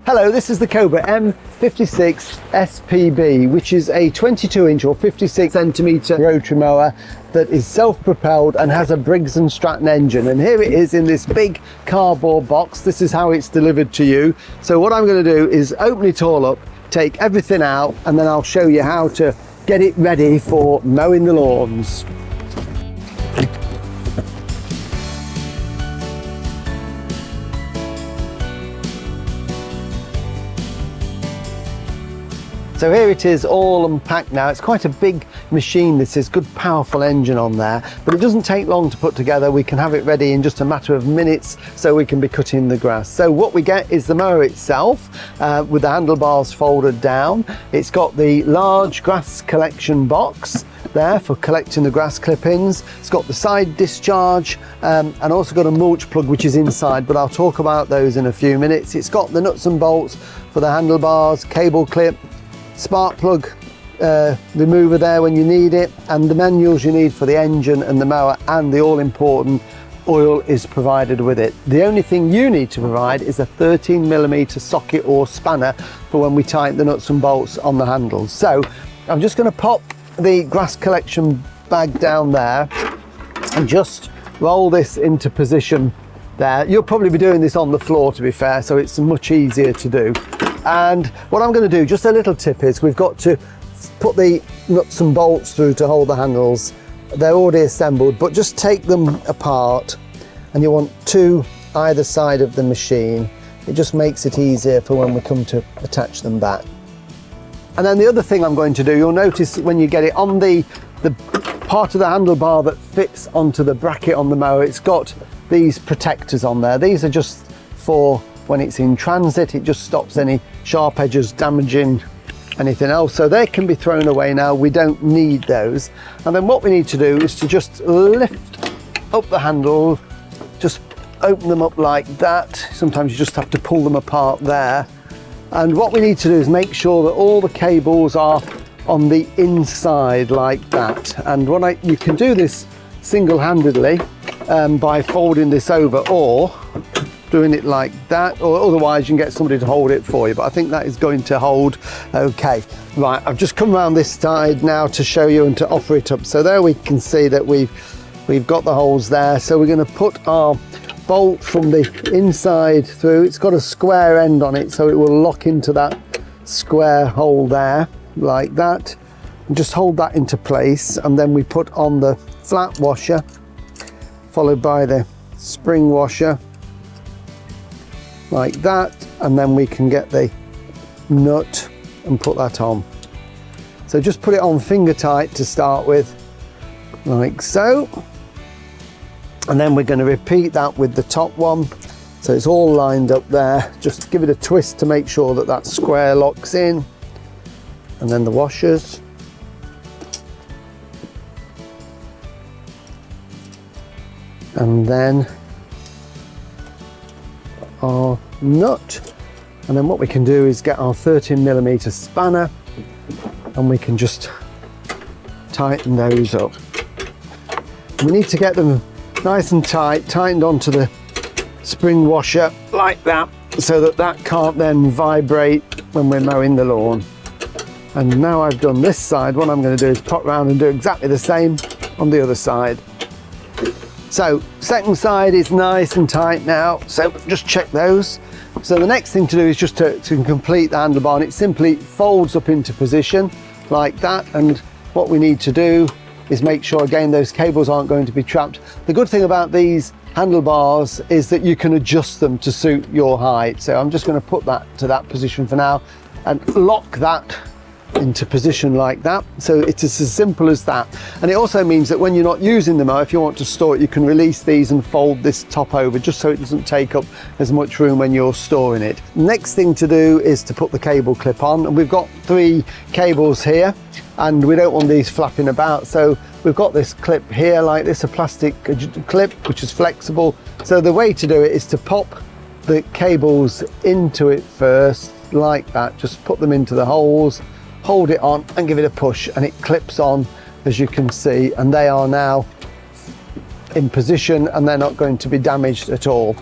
Hello, this is the Cobra M56SPB, which is a 22-inch or 56cm rotary mower that is self-propelled and has a Briggs & Stratton engine. And here it is in this big cardboard box. This is how it's delivered to you. So what I'm going to do is open it all up, take everything out, and then I'll show you how to get it ready for mowing the lawns. So here it is all unpacked now. It's quite a big machine. This is good powerful engine on there, but it doesn't take long to put together. We can have it ready in just a matter of minutes so we can be cutting the grass. So what we get is the mower itself with the handlebars folded down. It's got the large grass collection box there for collecting the grass clippings. It's got the side discharge and also got a mulch plug which is inside, but I'll talk about those in a few minutes. It's got the nuts and bolts for the handlebars, cable clip, spark plug remover there when you need it, and the manuals you need for the engine and the mower, and the all-important oil is provided with it. The only thing you need to provide is a 13mm socket or spanner for when we tighten the nuts and bolts on the handles. So I'm just going to pop the grass collection bag down there and just roll this into position there. You'll probably be doing this on the floor, to be fair, so it's much easier to do. And what I'm going to do, just a little tip, is we've got to put the nuts and bolts through to hold the handles. They're already assembled, but just take them apart, and you want two either side of the machine. It just makes it easier for when we come to attach them back. And then the other thing I'm going to do, you'll notice when you get it on the part of the handlebar that fits onto the bracket on the mower, it's got these protectors on there. These are just for when it's in transit. It just stops any sharp edges damaging anything else, so they can be thrown away now. We don't need those. And then what we need to do is to just lift up the handle, just open them up like that. Sometimes you just have to pull them apart there. And what we need to do is make sure that all the cables are on the inside like that. And you can do this single-handedly by folding this over, or doing it like that, or otherwise you can get somebody to hold it for you, but I think that is going to hold okay. Right, I've just come around this side now to show you and to offer it up. So there we can see that we've got the holes there. So we're going to put our bolt from the inside through. It's got a square end on it, so it will lock into that square hole there like that, and just hold that into place. And then we put on the flat washer, followed by the spring washer like that, and then we can get the nut and put that on. So just put it on finger tight to start with, like so, and then we're going to repeat that with the top one, so it's all lined up there. Just give it a twist to make sure that that square locks in, and then the washers, and then our nut. And then what we can do is get our 13mm spanner, and we can just tighten those up. We need to get them nice and tight, tightened onto the spring washer like that, so that that can't then vibrate when we're mowing the lawn. And now I've done this side, what I'm going to do is pop round and do exactly the same on the other side. So second side is nice and tight now, so just check those. So the next thing to do is just to complete the handlebar, and it simply folds up into position like that. And what we need to do is make sure, again, those cables aren't going to be trapped. The good thing about these handlebars is that you can adjust them to suit your height. So I'm just going to put that to that position for now and lock that into position like that. So it's as simple as that. And it also means that when you're not using the mower, if you want to store it, you can release these and fold this top over, just so it doesn't take up as much room when you're storing it. Next thing to do is to put the cable clip on, and we've got 3 cables here, and we don't want these flapping about, so we've got this clip here like this, a plastic clip which is flexible. So the way to do it is to pop the cables into it first like that. Just put them into the holes, hold it on and give it a push, and it clips on, as you can see, and they are now in position and they're not going to be damaged at all.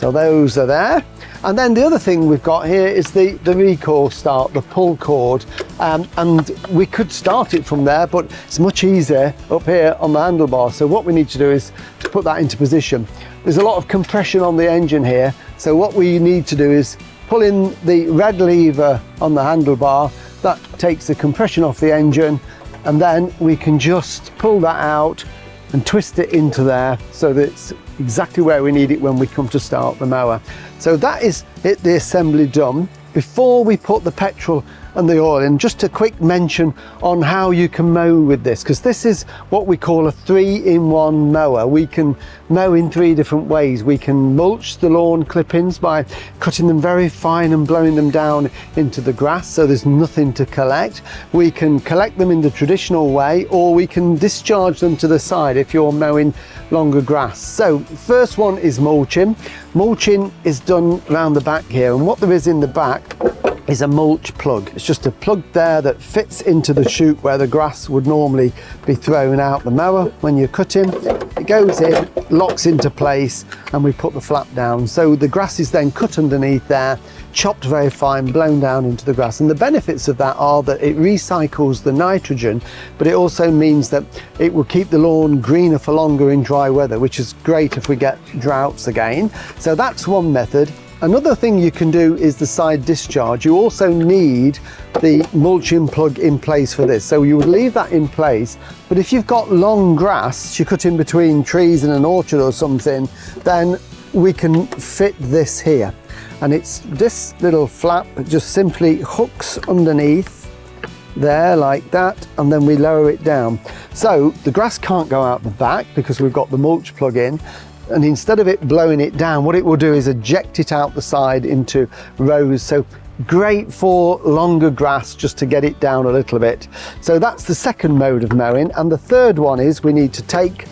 So those are there. And then the other thing we've got here is the recoil start, the pull cord. And we could start it from there, but it's much easier up here on the handlebar. So what we need to do is to put that into position. There's a lot of compression on the engine here. So what we need to do is pull in the red lever on the handlebar. That takes the compression off the engine, and then we can just pull that out and twist it into there so that it's exactly where we need it when we come to start the mower. So that is it, the assembly done. Before we put the petrol and the oil in, just a quick mention on how you can mow with this, because this is what we call a 3-in-1 mower. We can mow in 3 different ways. We can mulch the lawn clippings by cutting them very fine and blowing them down into the grass so there's nothing to collect. We can collect them in the traditional way, or we can discharge them to the side if you're mowing longer grass. So first one is mulching. Mulching is done around the back here, and what there is in the back is a mulch plug. It's just a plug there that fits into the chute where the grass would normally be thrown out the mower when you're cutting. It goes in, locks into place, and we put the flap down. So the grass is then cut underneath there, chopped very fine, blown down into the grass. And the benefits of that are that it recycles the nitrogen, but it also means that it will keep the lawn greener for longer in dry weather, which is great if we get droughts again. So that's one method. Another thing you can do is the side discharge. You also need the mulching plug in place for this. So you would leave that in place, but if you've got long grass you cut in between trees in an orchard or something, then we can fit this here. And it's this little flap that just simply hooks underneath there like that, and then we lower it down. So the grass can't go out the back because we've got the mulch plug in. And instead of it blowing it down, what it will do is eject it out the side into rows. So great for longer grass, just to get it down a little bit. So that's the second mode of mowing. And the third one is we need to take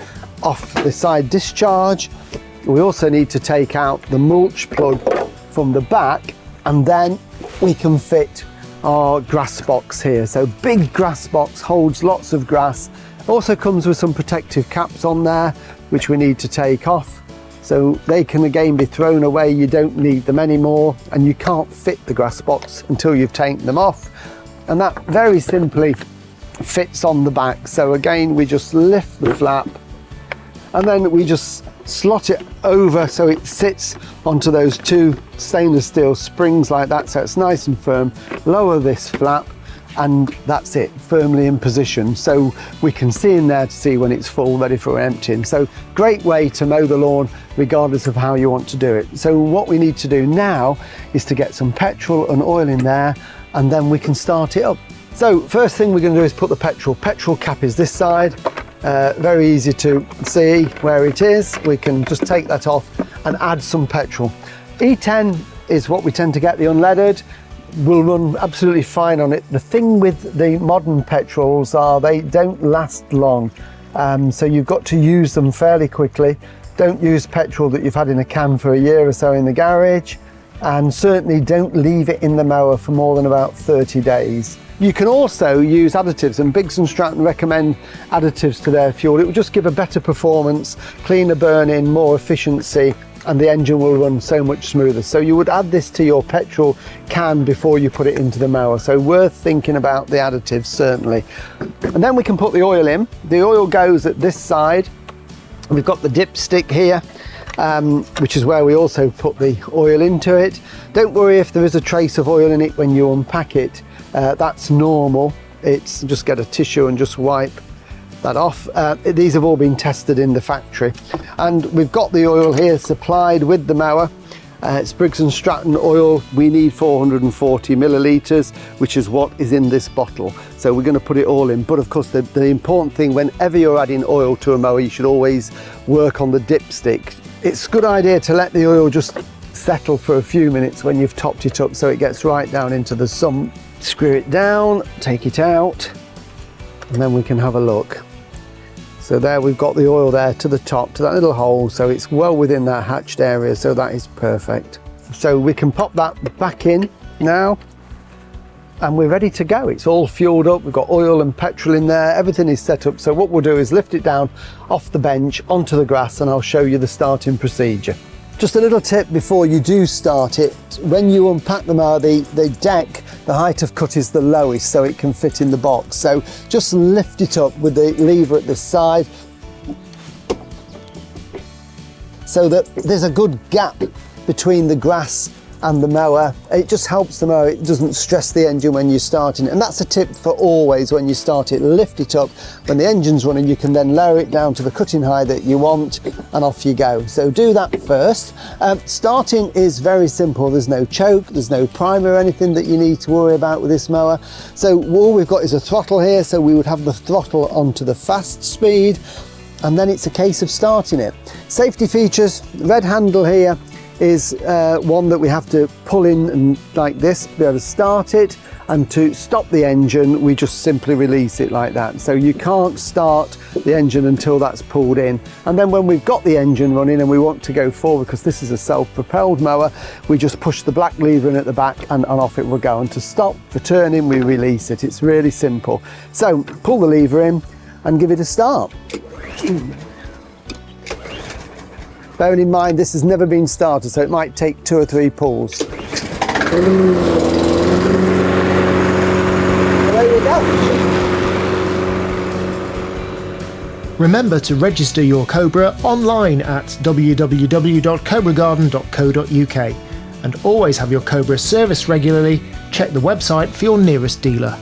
off the side discharge. We also need to take out the mulch plug from the back, and then we can fit our grass box here. So big grass box, holds lots of grass. Also comes with some protective caps on there, which we need to take off. So they can again be thrown away. You don't need them anymore, and you can't fit the grass box until you've taken them off. And that very simply fits on the back. So again, we just lift the flap, and then we just slot it over so it sits onto those 2 stainless steel springs like that, so it's nice and firm. Lower this flap, and that's it, firmly in position, so we can see in there to see when it's full, ready for emptying. So great way to mow the lawn regardless of how you want to do it. So what we need to do now is to get some petrol and oil in there, and then we can start it up. So first thing we're going to do is put the petrol cap is this side. Very easy to see where it is. We can just take that off and add some petrol. E10 is what we tend to get, the unleaded. Will run absolutely fine on it. The thing with the modern petrols are they don't last long, so you've got to use them fairly quickly. Don't use petrol that you've had in a can for a year or so in the garage, and certainly don't leave it in the mower for more than about 30 days. You can also use additives, and Biggs & Stratton recommend additives to their fuel. It will just give a better performance, cleaner burn-in, more efficiency, and the engine will run so much smoother. So you would add this to your petrol can before you put it into the mower. So worth thinking about the additives, certainly. And then we can put the oil in. The oil goes at this side. We've got the dipstick here, which is where we also put the oil into it. Don't worry if there is a trace of oil in it when you unpack it. That's normal. It's just get a tissue and just wipe that off. These have all been tested in the factory, and we've got the oil here supplied with the mower. It's Briggs & Stratton oil. We need 440 millilitres, which is what is in this bottle. So we're going to put it all in. But of course, the important thing, whenever you're adding oil to a mower, you should always work on the dipstick. It's a good idea to let the oil just settle for a few minutes when you've topped it up so it gets right down into the sump. Screw it down, take it out, and then we can have a look. So there we've got the oil there to the top, to that little hole, so it's well within that hatched area, so that is perfect. So we can pop that back in now, and we're ready to go. It's all fueled up, we've got oil and petrol in there, everything is set up. So what we'll do is lift it down off the bench onto the grass, and I'll show you the starting procedure. Just a little tip before you do start it, when you unpack the mower, the deck, the height of cut is the lowest so it can fit in the box. So just lift it up with the lever at this side so that there's a good gap between the grass and the mower. It just helps the mower, it doesn't stress the engine when you're starting it. And that's a tip for always when you start it, lift it up. When the engine's running, you can then lower it down to the cutting height that you want and off you go. So do that first. Starting is very simple. There's no choke, there's no primer or anything that you need to worry about with this mower. So all we've got is a throttle here, so we would have the throttle onto the fast speed, and then it's a case of starting it. Safety features, red handle here is one that we have to pull in and like this to be able to start it, and to stop the engine we just simply release it like that. So you can't start the engine until that's pulled in, and then when we've got the engine running and we want to go forward, because this is a self-propelled mower, we just push the black lever in at the back and off it will go. And to stop for turning we release it. It's really simple. So pull the lever in and give it a start. Bearing in mind this has never been started, so it might take 2 or 3 pulls. There we go. Remember to register your Cobra online at www.cobragarden.co.uk, and always have your Cobra serviced regularly. Check the website for your nearest dealer.